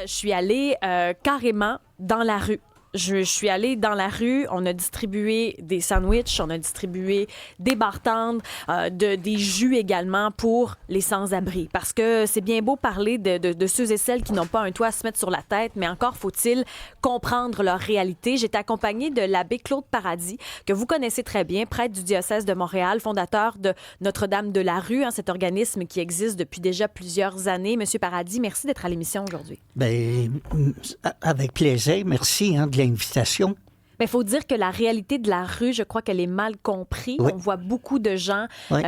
je suis allée carrément dans la rue. Je suis allée dans la rue, on a distribué des sandwichs, on a distribué des bartendes, des jus également pour les sans-abri. Parce que c'est bien beau parler de ceux et celles qui n'ont pas un toit à se mettre sur la tête, mais encore faut-il comprendre leur réalité. J'étais accompagnée de l'abbé Claude Paradis, que vous connaissez très bien, prêtre du diocèse de Montréal, fondateur de Notre-Dame de la Rue, cet organisme qui existe depuis déjà plusieurs années. Monsieur Paradis, merci d'être à l'émission aujourd'hui. Bien, avec plaisir. Merci de l'invitation. Il faut dire que la réalité de la rue, je crois qu'elle est mal comprise. Oui. On voit beaucoup de gens Oui.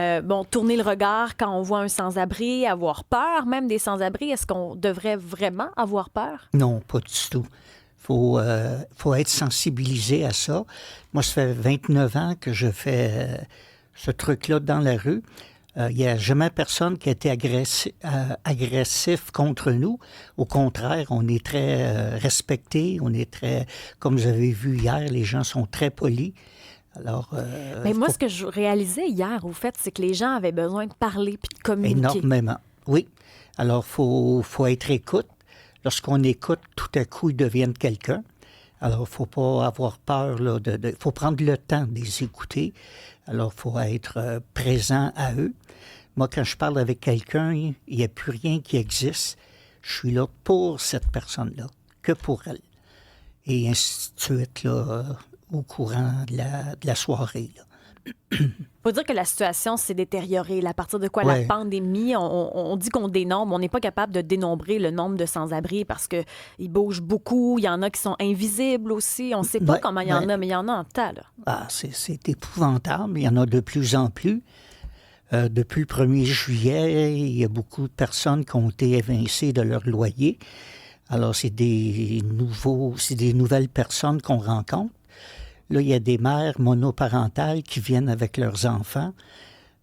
tourner le regard quand on voit un sans-abri, avoir peur, même des sans-abri. Est-ce qu'on devrait vraiment avoir peur? Non, pas du tout. Faut être sensibilisé à ça. Moi, ça fait 29 ans que je fais ce truc-là dans la rue. Il n'y a jamais personne qui a été agressif contre nous. Au contraire, on est très respectés, on est très... Comme vous avez vu hier, les gens sont très polis. Alors, Mais moi, ce que je réalisais hier, au fait, c'est que les gens avaient besoin de parler puis de communiquer. Énormément, oui. Alors, faut être écoute. Lorsqu'on écoute, tout à coup, ils deviennent quelqu'un. Alors, il ne faut pas avoir peur. Il faut prendre le temps de les écouter. Alors, il faut être présent à eux. Moi, quand je parle avec quelqu'un, il n'y a plus rien qui existe. Je suis là pour cette personne-là, que pour elle. Et ainsi de suite, au courant de la soirée. Il faut dire que la situation s'est détériorée. À partir de quoi Ouais. la pandémie, on dit qu'on dénombre. On n'est pas capable de dénombrer le nombre de sans-abri parce qu'ils bougent beaucoup. Il y en a qui sont invisibles aussi. On ne sait pas comment il y en a, mais il y en a en tas. Là. Ah, c'est épouvantable. Il y en a de plus en plus. Depuis le 1er juillet, il y a beaucoup de personnes qui ont été évincées de leur loyer. Alors, c'est des nouvelles personnes qu'on rencontre. Là, il y a des mères monoparentales qui viennent avec leurs enfants.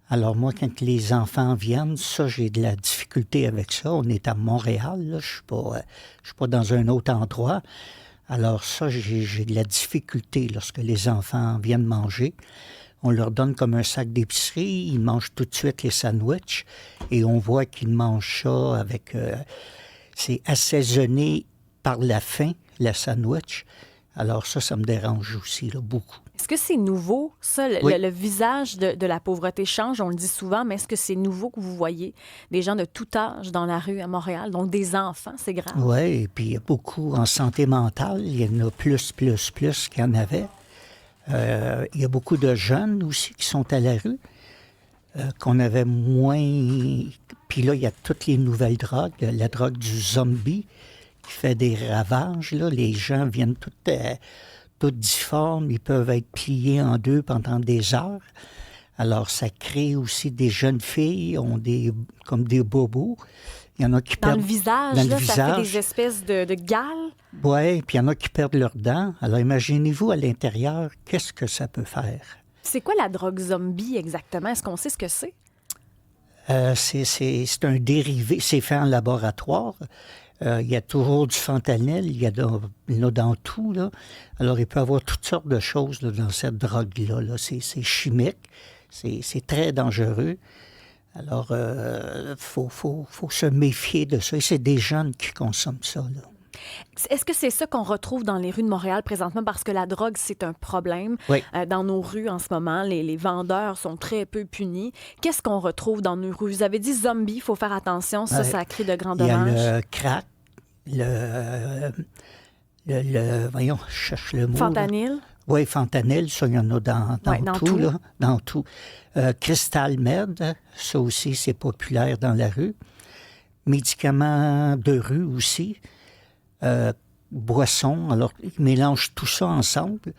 Alors moi, quand les enfants viennent, ça, j'ai de la difficulté avec ça. On est à Montréal, là. Je suis pas dans un autre endroit. Alors ça, j'ai de la difficulté lorsque les enfants viennent manger. On leur donne comme un sac d'épicerie. Ils mangent tout de suite les sandwichs. Et on voit qu'ils mangent ça avec... c'est assaisonné par la faim, le sandwich. Alors ça me dérange aussi, là, beaucoup. Est-ce que c'est nouveau, ça? Oui. Le visage de la pauvreté change, on le dit souvent, mais est-ce que c'est nouveau que vous voyez des gens de tout âge dans la rue à Montréal, donc des enfants, c'est grave? Oui, et puis il y a beaucoup en santé mentale. Il y en a plus qu'il y en avait. Il y a beaucoup de jeunes aussi qui sont à la rue, qu'on avait moins... Puis là, il y a toutes les nouvelles drogues, la drogue du zombie qui fait des ravages. Là. Les gens viennent tous difformes, ils peuvent être pliés en deux pendant des heures. Alors, ça crée aussi des jeunes filles, ont comme des bobos. Il y en a qui Dans perdent... le visage, dans le là, visage. ça fait des espèces de gales. Oui, puis il y en a qui perdent leurs dents. Alors, imaginez-vous à l'intérieur, qu'est-ce que ça peut faire? C'est quoi la drogue zombie exactement? Est-ce qu'on sait ce que c'est? C'est un dérivé, c'est fait en laboratoire. Il y a toujours du fentanyl, il y a dans tout. Là. Alors, il peut y avoir toutes sortes de choses là, dans cette drogue-là. Là. C'est chimique, c'est très dangereux. Alors, faut se méfier de ça. Et c'est des jeunes qui consomment ça. Là. Est-ce que c'est ça qu'on retrouve dans les rues de Montréal présentement? Parce que la drogue, c'est un problème. Oui. Dans nos rues en ce moment, les vendeurs sont très peu punis. Qu'est-ce qu'on retrouve dans nos rues? Vous avez dit zombie, il faut faire attention. Ça crée de grands dommages. Il y a le crack, voyons, je cherche le mot. Fentanyl? Oui, fentanyl, ça, il y en a dans tout. Là, dans tout. Crystal Med, ça aussi, c'est populaire dans la rue. Médicaments de rue aussi. Boissons, alors ils mélangent tout ça ensemble.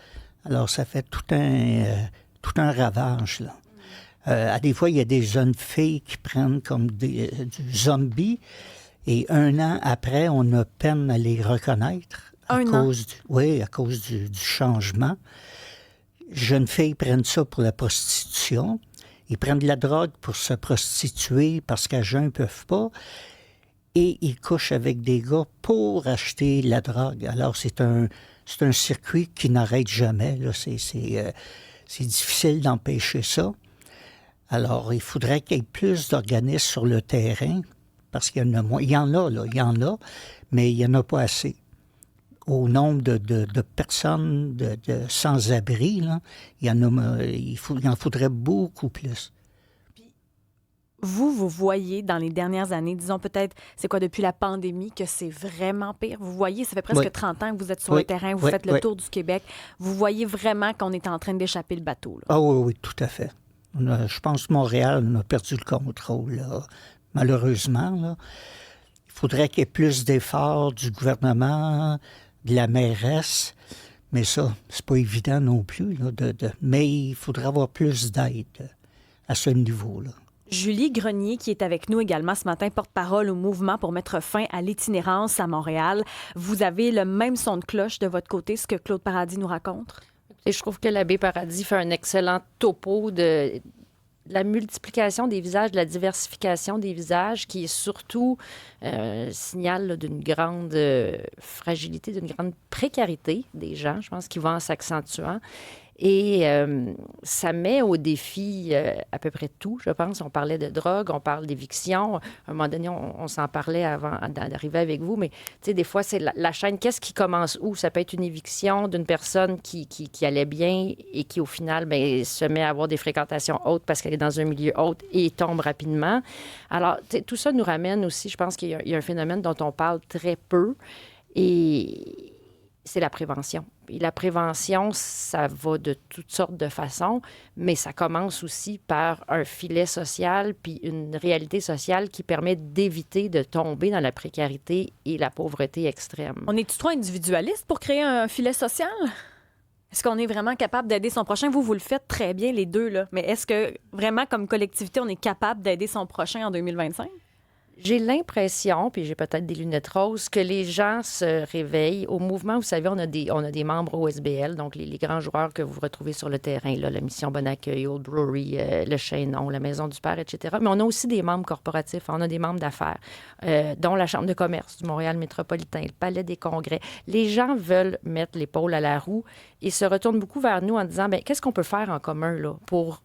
Alors ça fait tout un ravage. Là. À des fois, il y a des jeunes filles qui prennent comme du zombie et 1 an après, on a peine à les reconnaître à cause du changement. Jeunes filles prennent ça pour la prostitution. Ils prennent de la drogue pour se prostituer parce qu'à jeun, ils ne peuvent pas. Et ils couchent avec des gars pour acheter la drogue. Alors, c'est un circuit qui n'arrête jamais. Là. C'est difficile d'empêcher ça. Alors, il faudrait qu'il y ait plus d'organismes sur le terrain parce qu'il y en a moins. Il y en a, là, il y en a, mais il n'y en a pas assez. Au nombre de personnes de sans-abri, là, il en faudrait beaucoup plus. Vous voyez dans les dernières années, disons peut-être, c'est quoi, depuis la pandémie, que c'est vraiment pire? Vous voyez, ça fait presque 30 ans que vous êtes sur le terrain, vous faites le tour du Québec. Vous voyez vraiment qu'on est en train d'échapper le bateau, là. Ah oui, tout à fait. Je pense que Montréal, on a perdu le contrôle, là, malheureusement. Là. Il faudrait qu'il y ait plus d'efforts du gouvernement, de la mairesse, mais ça, c'est pas évident non plus. Là, mais il faudrait avoir plus d'aide à ce niveau-là. Julie Grenier, qui est avec nous également ce matin, porte-parole au mouvement pour mettre fin à l'itinérance à Montréal. Vous avez le même son de cloche de votre côté, ce que Claude Paradis nous raconte? Et je trouve que l'abbé Paradis fait un excellent topo de la multiplication des visages, de la diversification des visages, qui est surtout signal là, d'une grande fragilité, d'une grande précarité des gens, je pense, qui va en s'accentuant. Et ça met au défi à peu près tout, je pense. On parlait de drogue, on parle d'éviction. À un moment donné, on s'en parlait avant d'arriver avec vous. Mais tu sais, des fois, c'est la chaîne. Qu'est-ce qui commence où? Ça peut être une éviction d'une personne qui allait bien et qui, au final, bien, se met à avoir des fréquentations hautes parce qu'elle est dans un milieu haut et tombe rapidement. Alors, tout ça nous ramène aussi, je pense qu'il y a un phénomène dont on parle très peu. Et c'est la prévention. Et la prévention, ça va de toutes sortes de façons, mais ça commence aussi par un filet social puis une réalité sociale qui permet d'éviter de tomber dans la précarité et la pauvreté extrême. On est-tu trop individualiste pour créer un filet social? Est-ce qu'on est vraiment capable d'aider son prochain? Vous le faites très bien, les deux, là. Mais est-ce que vraiment, comme collectivité, on est capable d'aider son prochain en 2025? J'ai l'impression, puis j'ai peut-être des lunettes roses, que les gens se réveillent. Au mouvement, vous savez, on a des membres OSBL, donc les grands joueurs que vous retrouvez sur le terrain, là, la Mission Bon Accueil, Old Brewery, le Chaînon, la Maison du Père, etc. Mais on a aussi des membres corporatifs, on a des membres d'affaires, dont la Chambre de commerce du Montréal métropolitain, le Palais des Congrès. Les gens veulent mettre l'épaule à la roue et se retournent beaucoup vers nous en disant, bien, qu'est-ce qu'on peut faire en commun là, pour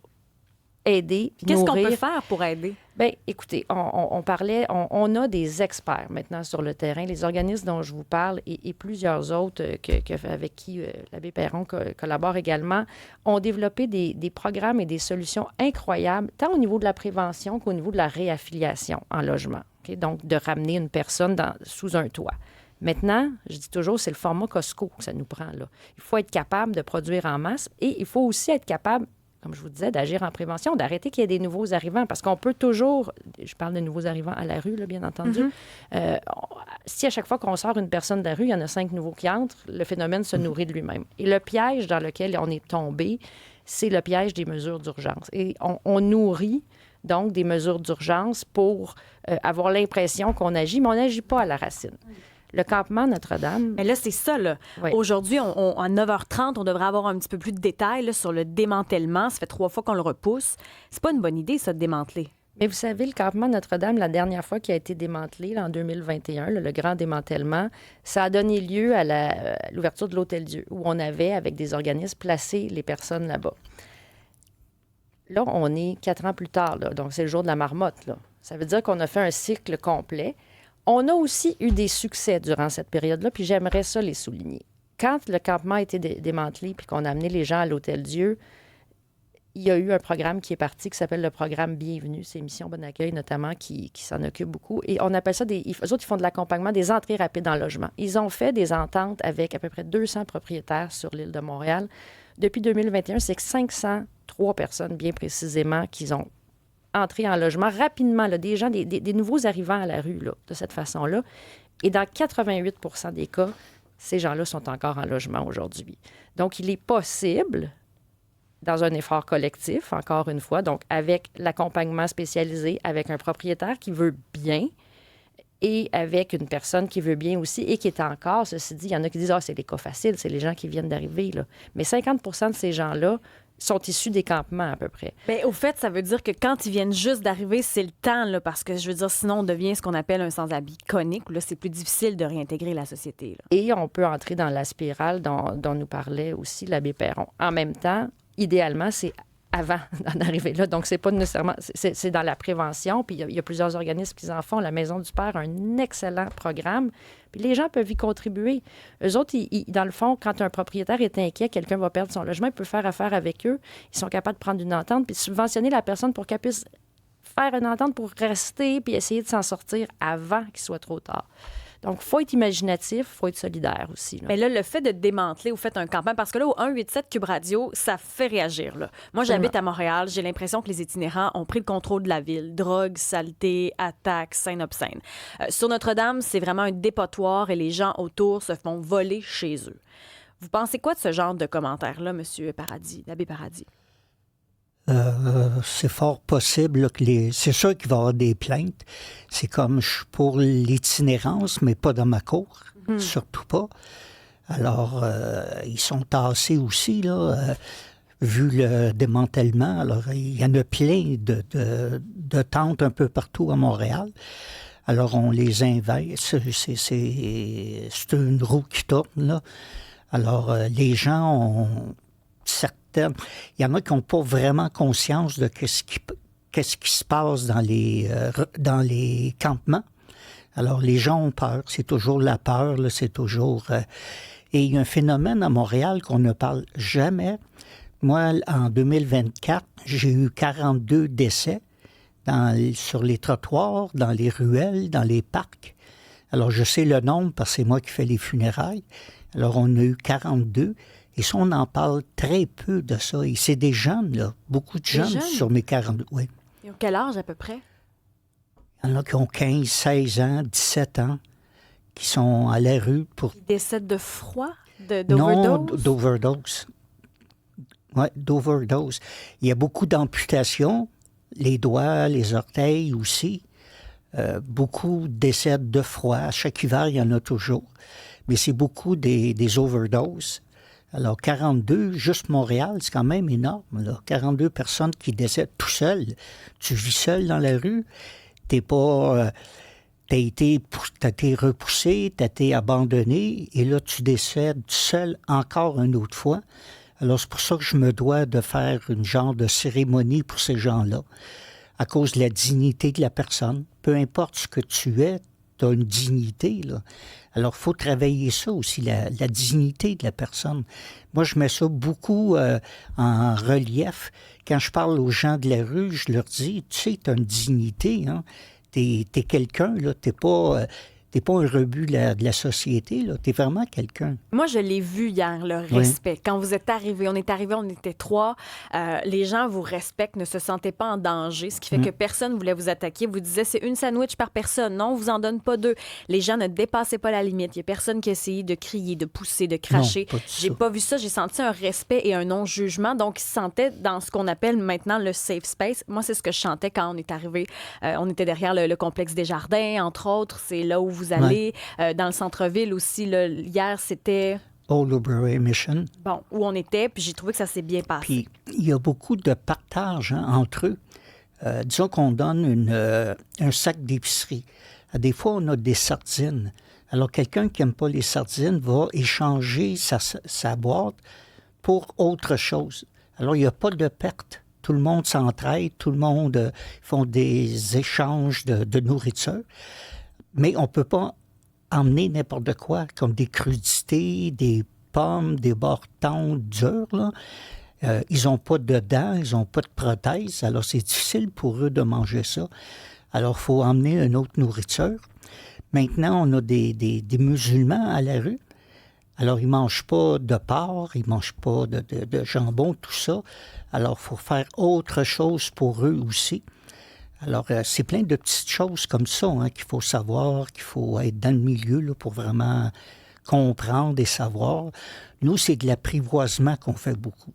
aider, Qu'est-ce nourrir. qu'on peut faire pour aider? Bien, écoutez, on parlait, on a des experts maintenant sur le terrain, les organismes dont je vous parle et plusieurs autres avec qui l'abbé Perron collabore également, ont développé des programmes et des solutions incroyables, tant au niveau de la prévention qu'au niveau de la réaffiliation en logement. Okay? Donc, de ramener une personne sous un toit. Maintenant, je dis toujours, c'est le format Costco que ça nous prend, là. Il faut être capable de produire en masse et il faut aussi être capable, comme je vous disais, d'agir en prévention, d'arrêter qu'il y ait des nouveaux arrivants. Parce qu'on peut toujours, je parle de nouveaux arrivants à la rue, là, bien entendu, si à chaque fois qu'on sort une personne de la rue, il y en a 5 nouveaux qui entrent, le phénomène se nourrit de lui-même. Et le piège dans lequel on est tombé, c'est le piège des mesures d'urgence. Et on nourrit donc des mesures d'urgence pour avoir l'impression qu'on agit, mais on n'agit pas à la racine. Le campement Notre-Dame... Mais là, c'est ça, là. Oui. Aujourd'hui, à 9h30, on devrait avoir un petit peu plus de détails là, sur le démantèlement. Ça fait 3 fois qu'on le repousse. C'est pas une bonne idée, ça, de démanteler. Mais vous savez, le campement Notre-Dame, la dernière fois qui a été démantelé, là, en 2021, le grand démantèlement, ça a donné lieu à l'ouverture de l'Hôtel-Dieu, où on avait, avec des organismes, placé les personnes là-bas. Là, on est 4 ans plus tard, là, donc c'est le jour de la marmotte, là. Ça veut dire qu'on a fait un cycle complet. On a aussi eu des succès durant cette période-là, puis j'aimerais ça les souligner. Quand le campement a été démantelé puis qu'on a amené les gens à l'Hôtel-Dieu, il y a eu un programme qui est parti qui s'appelle le programme Bienvenue. C'est Mission Bon Accueil, notamment, qui s'en occupe beaucoup. Et on appelle ça eux autres, ils font de l'accompagnement, des entrées rapides en logement. Ils ont fait des ententes avec à peu près 200 propriétaires sur l'île de Montréal. Depuis 2021, c'est que 503 personnes, bien précisément, qu'ils ont entrer en logement rapidement, là, des gens, des nouveaux arrivants à la rue, là, de cette façon-là. Et dans 88 % des cas, ces gens-là sont encore en logement aujourd'hui. Donc, il est possible, dans un effort collectif, encore une fois, donc avec l'accompagnement spécialisé, avec un propriétaire qui veut bien et avec une personne qui veut bien aussi et qui est encore, ceci dit, il y en a qui disent « Ah, c'est des cas faciles, c'est les gens qui viennent d'arriver. » là. Mais 50 % de ces gens-là sont issus des campements, à peu près. Bien, au fait, ça veut dire que quand ils viennent juste d'arriver, c'est le temps, là, parce que, je veux dire, sinon, on devient ce qu'on appelle un sans-abri chronique, où là, c'est plus difficile de réintégrer la société. Là. Et on peut entrer dans la spirale dont nous parlait aussi l'abbé Perron. En même temps, idéalement, c'est avant d'en arriver là. Donc, c'est pas nécessairement... C'est dans la prévention, puis il y a plusieurs organismes qui en font. La Maison du Père a un excellent programme, puis les gens peuvent y contribuer. Eux autres, dans le fond, quand un propriétaire est inquiet, quelqu'un va perdre son logement, il peut faire affaire avec eux. Ils sont capables de prendre une entente, puis subventionner la personne pour qu'elle puisse faire une entente pour rester, puis essayer de s'en sortir avant qu'il soit trop tard. Donc, il faut être imaginatif, il faut être solidaire aussi. Là. Mais là, le fait de démanteler, vous faites un campagne, parce que là, au 187 Cube Radio, ça fait réagir. Là. Moi, j'habite à Montréal. J'ai l'impression que les itinérants ont pris le contrôle de la ville. Drogue, saleté, attaques, scènes obscènes. Sur Notre-Dame, c'est vraiment un dépotoir et les gens autour se font voler chez eux. Vous pensez quoi de ce genre de commentaires-là, M. Paradis, l'abbé Paradis? C'est fort possible là, c'est sûr qu'il va y avoir des plaintes. C'est comme je suis pour l'itinérance, mais pas dans ma cour, surtout pas. Alors, ils sont tassés aussi, là, vu le démantèlement. Alors, il y en a plein de tentes un peu partout à Montréal. Alors, on les invite. C'est une roue qui tourne, là. Alors, les gens ont certaines... Il y en a qui n'ont pas vraiment conscience de qu'est-ce qui se passe dans les campements. Alors, les gens ont peur. C'est toujours la peur, là, c'est toujours... Et il y a un phénomène à Montréal qu'on ne parle jamais. Moi, en 2024, j'ai eu 42 décès sur les trottoirs, dans les ruelles, dans les parcs. Alors, je sais le nombre parce que c'est moi qui fais les funérailles. Alors, on a eu 42. Et ça, on en parle très peu de ça. Et c'est des jeunes, là. Beaucoup de jeunes sur mes 42. Oui. Ils ont quel âge à peu près? Il y en a qui ont 15, 16 ans, 17 ans, qui sont à la rue pour... Ils décèdent de froid? D'overdose? Non, d'overdose. Oui, d'overdose. Il y a beaucoup d'amputations, les doigts, les orteils aussi. Beaucoup décèdent de froid. À chaque hiver, il y en a toujours. Mais c'est beaucoup des overdoses. Alors, 42, juste Montréal, c'est quand même énorme, là. 42 personnes qui décèdent tout seuls. Tu vis seul dans la rue, t'es pas... t'as été repoussé, t'as été abandonné, et là, tu décèdes seul encore une autre fois. Alors, c'est pour ça que je me dois de faire une genre de cérémonie pour ces gens-là, à cause de la dignité de la personne. Peu importe ce que tu es, tu as une dignité, là. Alors, il faut travailler ça aussi, la dignité de la personne. Moi, je mets ça beaucoup en relief. Quand je parle aux gens de la rue, je leur dis, tu sais, tu as une dignité, hein. T'es quelqu'un, là. T'es pas un rebut de la société, là. T'es vraiment quelqu'un. Moi, je l'ai vu hier, le respect. Oui. Quand vous êtes arrivés, on était 3. Les gens vous respectent, ne se sentaient pas en danger, ce qui fait que personne ne voulait vous attaquer. Vous disiez, c'est une sandwich par personne. Non, on vous en donne pas 2. Les gens ne dépassaient pas la limite. Il n'y a personne qui essayait de crier, de pousser, de cracher. J'ai pas vu ça. J'ai senti un respect et un non-jugement. Donc, ils se sentaient dans ce qu'on appelle maintenant le safe space. Moi, c'est ce que je chantais quand on est arrivé. On était derrière le complexe des Jardins, entre autres. C'est là où vous allez. Dans le centre-ville aussi. Là, hier, c'était... Old Oberoi Mission. Bon, où on était, puis j'ai trouvé que ça s'est bien passé. Puis, il y a beaucoup de partage entre eux. Disons qu'on donne un sac d'épicerie. Des fois, on a des sardines. Alors, quelqu'un qui n'aime pas les sardines va échanger sa boîte pour autre chose. Alors, il n'y a pas de perte. Tout le monde s'entraide, tout le monde font des échanges de nourriture. Mais on ne peut pas emmener n'importe quoi, comme des crudités, des pommes, des bâtons durs, là. Ils n'ont pas de dents, ils n'ont pas de prothèses, alors c'est difficile pour eux de manger ça. Alors, il faut emmener une autre nourriture. Maintenant, on a des musulmans à la rue. Alors, ils ne mangent pas de porc, ils ne mangent pas de jambon, tout ça. Alors, il faut faire autre chose pour eux aussi. Alors, c'est plein de petites choses comme ça, hein, qu'il faut savoir, qu'il faut être dans le milieu là, pour vraiment comprendre et savoir. Nous, c'est de l'apprivoisement qu'on fait beaucoup.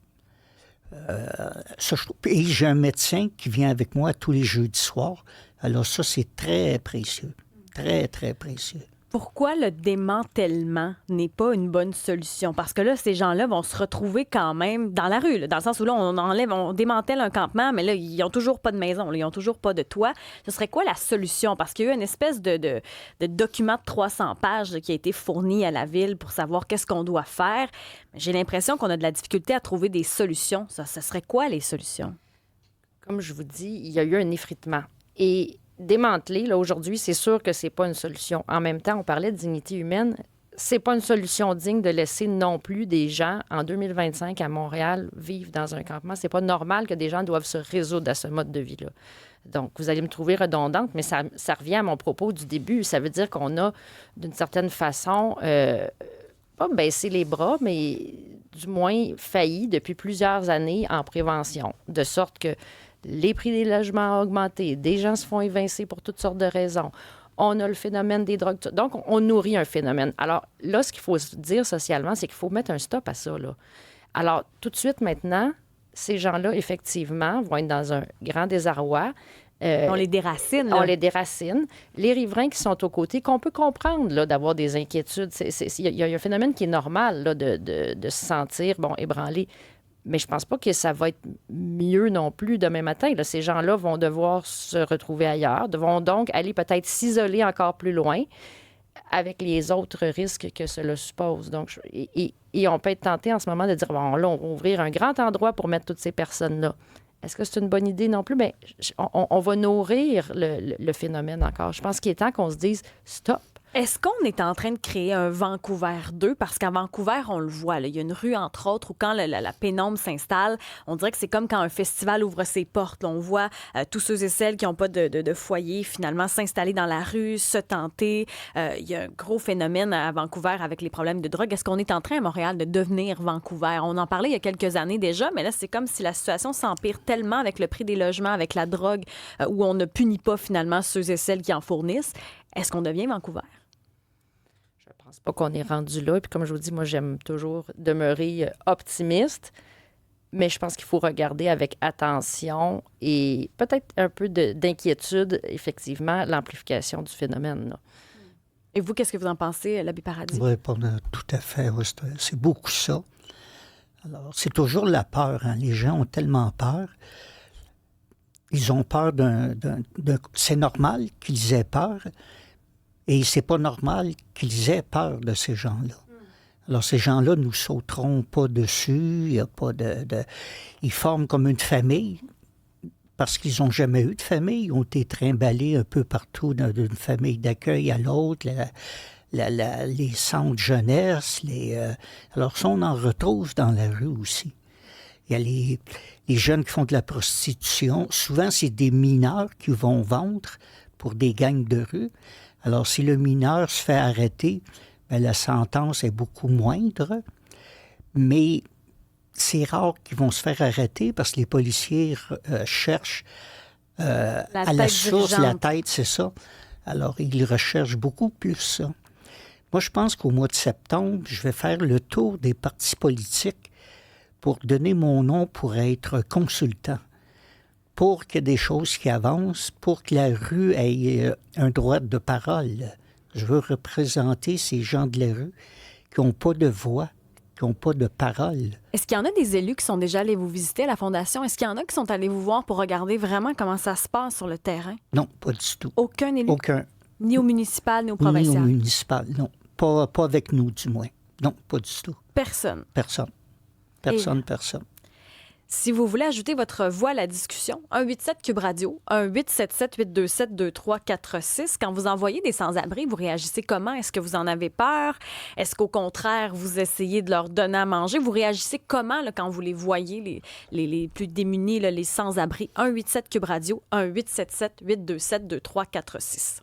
Et j'ai un médecin qui vient avec moi tous les jeudis soirs. Alors ça, c'est très précieux. Très, très précieux. Pourquoi le démantèlement n'est pas une bonne solution? Parce que là, ces gens-là vont se retrouver quand même dans la rue, là, dans le sens où là, on démantèle un campement, mais là, ils n'ont toujours pas de maison, là, ils n'ont toujours pas de toit. Ce serait quoi la solution? Parce qu'il y a eu une espèce de document de 300 pages là, qui a été fourni à la ville pour savoir qu'est-ce qu'on doit faire. J'ai l'impression qu'on a de la difficulté à trouver des solutions. Ça serait quoi les solutions? Comme je vous dis, il y a eu un effritement. Et démanteler, là, aujourd'hui, c'est sûr que c'est pas une solution. En même temps, on parlait de dignité humaine. C'est pas une solution digne de laisser non plus des gens, en 2025, à Montréal, vivre dans un campement. C'est pas normal que des gens doivent se résoudre à ce mode de vie-là. Donc, vous allez me trouver redondante, mais ça revient à mon propos du début. Ça veut dire qu'on a, d'une certaine façon, pas baissé les bras, mais du moins failli depuis plusieurs années en prévention, de sorte que les prix des logements ont augmenté, des gens se font évincer pour toutes sortes de raisons. On a le phénomène des drogues. Donc, on nourrit un phénomène. Alors là, ce qu'il faut se dire socialement, c'est qu'il faut mettre un stop à ça, là. Alors, tout de suite, maintenant, ces gens-là, effectivement, vont être dans un grand désarroi. On les déracine. Là. On les déracine. Les riverains qui sont aux côtés, qu'on peut comprendre, là, d'avoir des inquiétudes. Il y a un phénomène qui est normal, là, de se sentir, ébranlé. Mais je pense pas que ça va être mieux non plus demain matin. Là, ces gens-là vont devoir se retrouver ailleurs, vont donc aller peut-être s'isoler encore plus loin avec les autres risques que cela suppose. Donc, et on peut être tenté en ce moment de dire, bon, là, on va ouvrir un grand endroit pour mettre toutes ces personnes-là. Est-ce que c'est une bonne idée non plus? Bien, on va nourrir le phénomène encore. Je pense qu'il est temps qu'on se dise, stop. Est-ce qu'on est en train de créer un Vancouver 2? Parce qu'à Vancouver, on le voit, là, il y a une rue, entre autres, où quand la pénombre s'installe, on dirait que c'est comme quand un festival ouvre ses portes. Là, on voit tous ceux et celles qui n'ont pas de foyer, finalement, s'installer dans la rue, se tenter. Il y a un gros phénomène à Vancouver avec les problèmes de drogue. Est-ce qu'on est en train, à Montréal, de devenir Vancouver? On en parlait il y a quelques années déjà, mais là, c'est comme si la situation s'empire tellement avec le prix des logements, avec la drogue, où on ne punit pas, finalement, ceux et celles qui en fournissent. Est-ce qu'on devient Vancouver? Je pense pas qu'on est rendu là. Et puis, comme je vous dis, moi, j'aime toujours demeurer optimiste, mais je pense qu'il faut regarder avec attention et peut-être un peu d'inquiétude, effectivement, l'amplification du phénomène, là. Et vous, qu'est-ce que vous en pensez, l'abbé Paradis? Oui, tout à fait. Oui, c'est beaucoup ça. Alors, c'est toujours la peur. Hein. Les gens ont tellement peur. Ils ont peur c'est normal qu'ils aient peur. Et c'est pas normal qu'ils aient peur de ces gens-là. Alors, ces gens-là ne nous sauteront pas dessus. Il y a pas Ils forment comme une famille parce qu'ils n'ont jamais eu de famille. Ils ont été trimballés un peu partout d'une famille d'accueil à l'autre, les centres jeunesse. Alors, ça, on en retrouve dans la rue aussi. Il y a les jeunes qui font de la prostitution. Souvent, c'est des mineurs qui vont vendre pour des gangs de rue. Alors, si le mineur se fait arrêter, bien, la sentence est beaucoup moindre, mais c'est rare qu'ils vont se faire arrêter parce que les policiers cherchent à la source, la tête, c'est ça. Alors, ils recherchent beaucoup plus ça. Moi, je pense qu'au mois de septembre, je vais faire le tour des partis politiques pour donner mon nom pour être consultant. Pour qu'il y ait des choses qui avancent, pour que la rue ait un droit de parole. Je veux représenter ces gens de la rue qui n'ont pas de voix, qui n'ont pas de parole. Est-ce qu'il y en a des élus qui sont déjà allés vous visiter à la Fondation? Est-ce qu'il y en a qui sont allés vous voir pour regarder vraiment comment ça se passe sur le terrain? Non, pas du tout. Aucun élu? Aucun. Ni au municipal, ni au provincial? Ni au municipal, non. Pas avec nous, du moins. Non, pas du tout. Personne? Personne. Personne. Si vous voulez ajouter votre voix à la discussion, 187 Cube Radio, 1-877-827-2346. Quand vous envoyez des sans-abri, vous réagissez comment? Est-ce que vous en avez peur? Est-ce qu'au contraire, vous essayez de leur donner à manger? Vous réagissez comment là, quand vous les voyez, les plus démunis, là, les sans-abri? 187 Cube Radio, 1-877-827-2346.